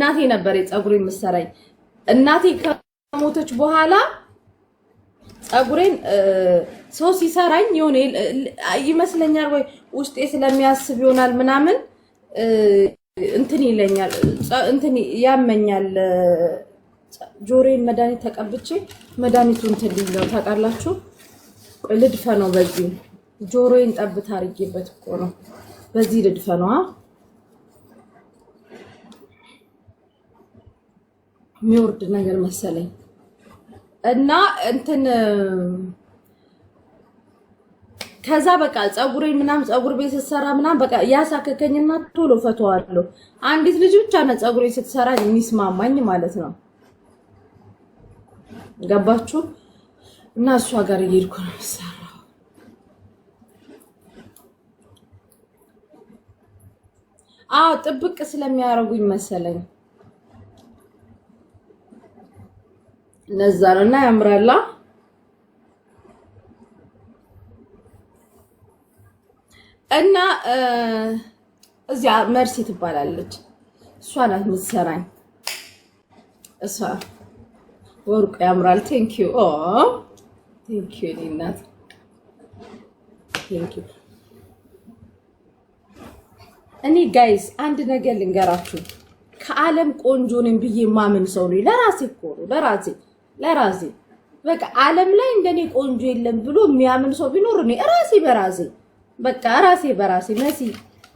እናቴ ነበር ፀጉሬ የምትሰራኝ። እናቴ ከሞተች በኋላ ፀጉሬን ሰው ሲሰራኝ የሆነ ይመስለኛል ወይ ውስጤ ስለሚያስብ ይሆናል ምናምን እንትን ይለኛል እንትን ያመኛል። ጆሮዬን መድኃኒት ተቀብቼ መድኃኒቱ እንትን ሊለው ታውቃላችሁ። ልድፈነው በዚህ ጆሮዬን ጠብታ አድርጌበት እኮ ነው። በዚህ ልድፈነዋ የሚወርድ ነገር መሰለኝ እና እንትን ከዛ በቃ ፀጉሬን ምናምን ፀጉር ቤት ስትሰራ ምናምን በቃ ያሳከከኝና ቶሎ ፈተዋለሁ። አንዲት ልጅ ብቻ ነው ፀጉሬን ስትሰራ የሚስማማኝ ማለት ነው። ገባችሁ? እና እሷ ጋር እየሄድኩ ነው የምሰራው። ጥብቅ ስለሚያደርጉኝ መሰለኝ ለዛ ነው። እና ያምራላ። እና እዚያ መርሲ ትባላለች እሷ ናት የምትሰራኝ። እሷ ወርቁ ያምራል። ቴንክ ዩ ቴንክ ዩ እናት ቴንክ ዩ። እኔ ጋይስ አንድ ነገር ልንገራችሁ፣ ከዓለም ቆንጆ ነኝ ብዬ ማምን ሰው ነኝ። ለራሴ እኮ ነው ለራሴ በቃ ዓለም ላይ እንደኔ ቆንጆ የለም ብሎ የሚያምን ሰው ቢኖር እኔ ራሴ በራሴ በቃ ራሴ በራሴ መሲ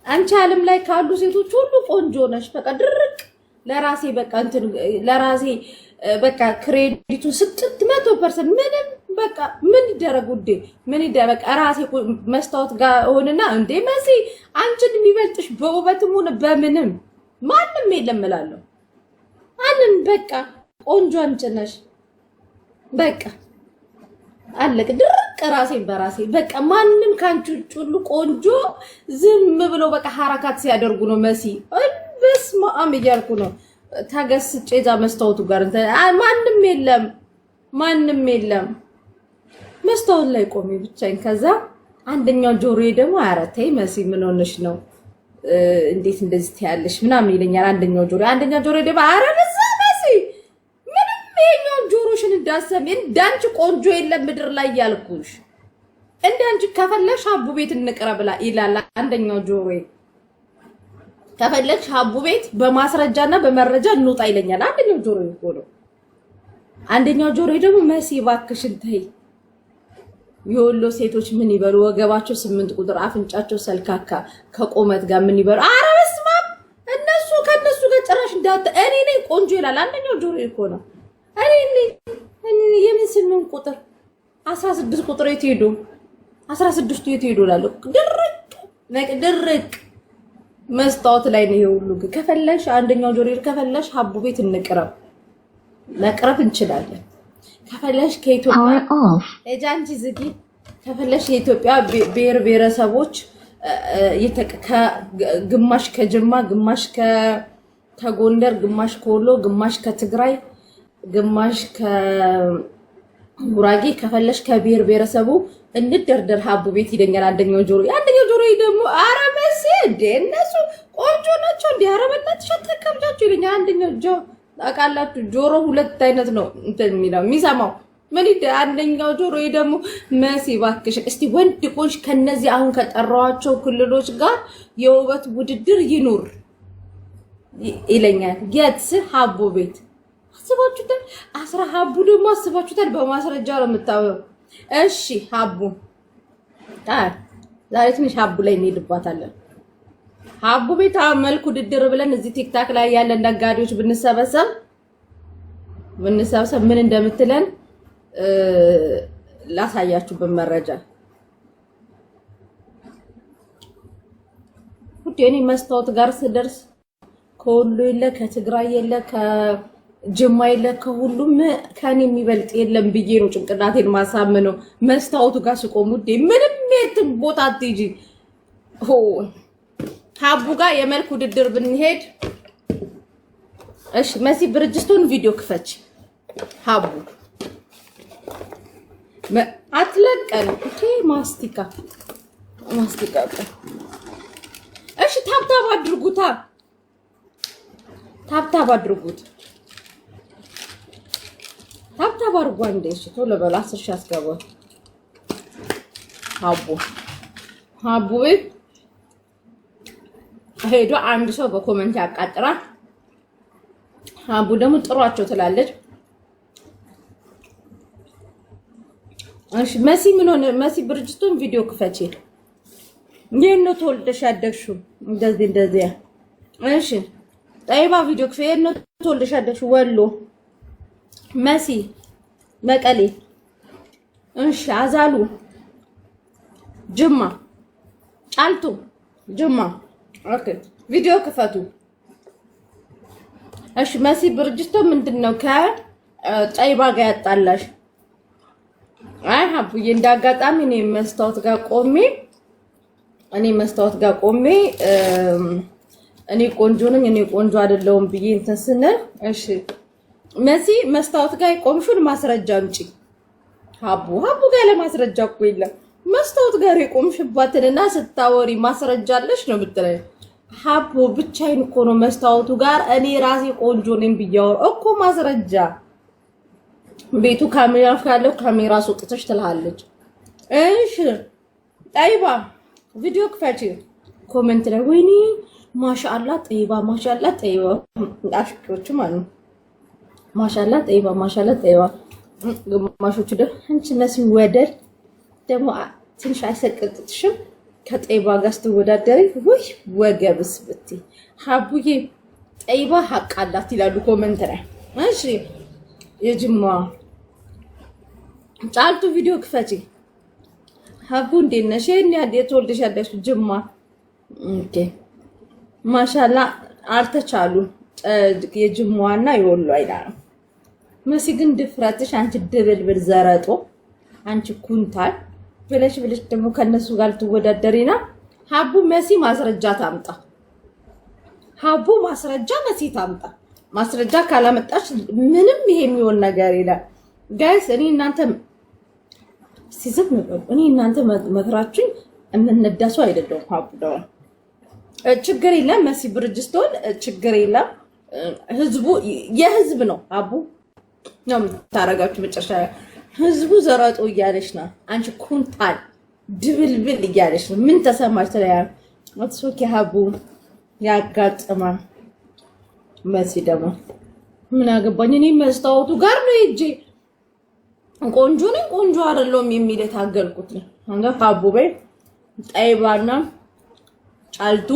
አንቺ ዓለም ላይ ካሉ ሴቶች ሁሉ ቆንጆ ነሽ። በቃ ድርቅ ለራሴ በቃ እንትን ለራሴ በቃ ክሬዲቱ 100% ምንም በቃ ምን ይደረግ ውዴ ምን ይደረግ። ራሴ መስታወት ጋር ሆነና እንዴ መሲ አንቺን የሚበልጥሽ በውበትም ሆነ በምንም ማንም የለም እላለሁ። አንን በቃ ቆንጆ አንቺ ነሽ በቃ አለቅ ድርቅ ራሴን በራሴ በቃ ማንም ካንቺ ሁሉ ቆንጆ ዝም ብሎ በቃ ሐረካት ሲያደርጉ ነው መሲ በስመ አብ እያልኩ ነው ታገስጬ እዛ መስታወቱ ጋር ማንም የለም መስታወት ላይ ቆሜ ብቻዬን። ከዛ አንደኛው ጆሮዬ ደግሞ አረተይ መሲ ምን ሆነሽ ነው እንዴት እንደዚህ ትያለሽ ምናምን ይለኛል። አንደኛው ጆሮዬ ደግሞ አረበዛ መሲ ምንም የኛው ጆሮሽን እንዳሰሚ እንዳንቺ ቆንጆ የለም ምድር ላይ ያልኩሽ እንዳንቺ ከፈለሽ አቡ ቤት እንቅረብላ ይላል አንደኛው ጆሮዬ። ከፈለሽ አቡ ቤት በማስረጃና በመረጃ እንውጣ ይለኛል አንደኛው ጆሮዬ እኮ ነው። አንደኛው ጆሮዬ ደግሞ መሲ እባክሽን ተይ የወሎ ሴቶች ምን ይበሉ ወገባቸው 8 ቁጥር አፍንጫቸው ሰልካካ ከቆመት ጋር ምን ይበሉ። ኧረ በስመ አብ እነሱ ከነሱ ጋር ጭራሽ እንዳት እኔ ነኝ ቆንጆ ይላል አንደኛው ጆሮዬ እኮ ነው። እኔ የምን 8 ቁጥር 16 ቁጥር የት ሄዱ 16ቱ የት ሄዱ እላለሁ። ድርቅ መስታወት ላይ ነው ሁሉ። ከፈለሽ አንደኛው ጆሮዬ ከፈለሽ አቡ ቤት እንቅረብ መቅረብ እንችላለን። ከፈለሽ ከኢትዮጵያ ኤጃንጂ ዝጊ ከፈለሽ የኢትዮጵያ ብሔር ብሔረሰቦች ግማሽ ከጅማ ግማሽ ከጎንደር ግማሽ ከወሎ ግማሽ ከትግራይ ግማሽ ከጉራጌ ከፈለሽ ከብሔር ብሔረሰቡ እንደርደር ሀቡ ቤት ይደኛል አንደኛው ጆሮዬ ደግሞ ኧረ መሲ እንደ እነሱ ቆንጆ ናቸው እንደ ኧረ በእናትሽ አትከብጃቸው ይለኛል አንደኛው ታውቃላችሁ ጆሮ ሁለት አይነት ነው እንትን የሚሰማው ምን አንደኛው ጆሮዬ ደግሞ መሲ እባክሽ እስቲ ወንድ ቆንጆ ከነዚህ አሁን ከጠራዋቸው ክልሎች ጋር የውበት ውድድር ይኑር ይለኛል። የትስ ሀቡ ቤት አስባችሁታል? ሀቡ ደግሞ አስባችሁታል? በማስረጃ ነው የምታወው። እሺ ሀቡ ዛሬ ትንሽ ሀቡ ላይ እንሄድባታለን። ሀቡ ቤት መልኩ ውድድር ብለን እዚህ ቲክታክ ላይ ያለ ነጋዴዎች ብንሰበሰብ ምን እንደምትለን ላሳያችሁ በመረጃ ሁሉ እኔ መስታወት ጋር ስደርስ ከሁሉ የለ ከትግራይ የለ ከጅማ የለ ከሁሉም ከኔ የሚበልጥ የለም ብዬ ነው ጭንቅላቴን ማሳመነው። መስታወቱ ጋር ስቆም ውዴ ምንም የትም ቦታ አትሄጂ ሀቡ ጋር የመልክ ውድድር ብንሄድ እሺ መሲ ብርጅስቶን ቪዲዮ ክፈች ሀቡ አትለቀን ኦኬ ማስቲካ እሺ ታብታብ አድርጉታ ታብታብ አድርጉት። ታብታብ አድርጉ አንዴ። እሺ ቶሎ በላ 10 ሺህ አስገባው። ሀቡ ሄዶ አንድ ሰው በኮሜንት ያቃጥራል። ሀቡ ደግሞ ጥሯቸው ትላለች። እሺ መሲ ምን ሆነ? መሲ ብርጅስቶን ቪዲዮ ክፈቺ። ይሄን ነው ተወልደሽ ያደግሽው እንደዚህ። እሺ ጠይባ ቪዲዮ ክፈቺ። ይሄን ነው ተወልደሽ ያደግሽው ወሎ መሲ መቀሌ። እሺ አዛሉ ጅማ ጫልቱ ጅማ። ኦኬ ቪዲዮ ክፈቱ። እሺ መሲ ብርጅስቶ ምንድነው ከጠይባ ጋር ያጣላሽ? አይ ሀቡዬ እንዳጋጣሚ እኔ መስታወት ጋር ቆሜ እኔ ቆንጆ ነኝ እኔ ቆንጆ አይደለሁም ብዬ እንትን ስንል፣ እሺ መሲ መስታወት ጋር የቆምሽውን ማስረጃ አምጪ። ሀቡ ጋር ለማስረጃ እኮ የለም። መስታወት ጋር የቆምሽባትንና ስታወሪ ማስረጃ አለሽ ነው የምትለኝ። ሀቡ ብቻዬን እኮ ነው መስታወቱ ጋር እኔ ራሴ ቆንጆ ነኝ ብያወራ እኮ ማስረጃ። ቤቱ ካሜራ ካለው ካሜራ አስወጥተሽ ትልሃለች። እሺ ጠይባ ቪዲዮ ክፈቺ። ኮሜንት ላይ ወይኔ ማሻአላ ጠይባ ማሻአላ ጠይባ አሽቆቹ ማለት ነው። ማሻአላ ጠይባ ማሻአላ ጠይባ ግማሾቹ ደግሞ አንቺ ነሲ ወደድ ደግሞ ትንሽ አይሰቀጥጥሽም ከጠይባ ጋር ስትወዳደሪ ወይ ወገብስ ብቲ ሀቡዬ ጠይባ ሀቅ አላት ይላሉ ኮሜንት ላይ። እሺ የጅማ ጫልቱ ቪዲዮ ክፈቺ። ሀቡ እንዴት ነሽ? የተወልደሽ ያለሽው ጅማ። ኦኬ ማሻአላ አልተቻሉ የጅማዋና የወሎ አይደለም። መሲ ግን ድፍረትሽ አንቺ ድብልብል ዘረጦ አንቺ ኩንታል ብለሽ ደግሞ ከነሱ ጋር ትወዳደሪና ሀቡ መሲ ማስረጃ ታምጣ። ሀቡ ማስረጃ መሲ ታምጣ። ማስረጃ ካላመጣች ምንም ይሄ የሚሆን ነገር የለም። ጋይስ እኔ እናንተ ሲዝም ነው መክራችሁኝ እምንነዳሱ አይደለም። ሀቡ ደው ችግር የለም። መሲ ብርጅስቶን ችግር የለም። ህዝቡ የህዝብ ነው። ሀቡ ነው የምታረጋችሁ መጨረሻ ህዝቡ ዘራጦ እያለሽ ነው። አንቺ ኩንታል ድብልብል እያለሽ ነው። ምን ተሰማሽ? ተለያ ወጥሶኪ ሀቡ ያጋጥማል። መሲ ደግሞ ምን አገባኝ እኔ መስታወቱ ጋር ነው እጄ ቆንጆ ነኝ ቆንጆ አይደለም የሚል የታገልኩት ነው። አንተ ሀቡ በይ ጠይባና ጫልቱ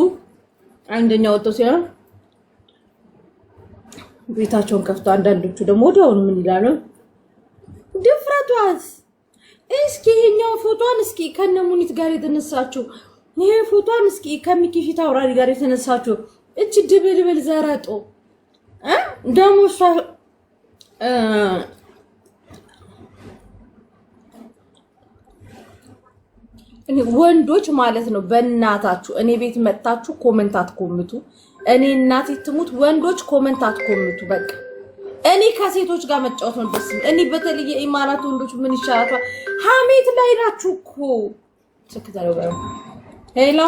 አንደኛ ወጥቶ ሲሆን ቤታቸውን ከፍቶ አንዳንዶቹ ደግሞ ወዲያውኑ ምን ይላሉ? ድፍረቷስ እስኪ ይሄኛው ፎቶን እስኪ ከነሙኒት ጋር የተነሳችው ይሄ ፎቶን እስኪ ከሚኪፊት አውራሪ ጋር የተነሳችው እቺ ድብልብል ዘረጦ ደሞ ወንዶች ማለት ነው። በእናታችሁ እኔ ቤት መጣችሁ ኮሜንት አትኮምቱ። እኔ እናቴ ትሙት ወንዶች ኮሜንት አትኮምቱ። በቃ እኔ ከሴቶች ጋር መጫወት ነው ደስ እኔ በተለየ ኢማራት ወንዶች ምን ይሻላል? ሀሜት ላይ ናችሁ እኮ ስክታለው ሄሎ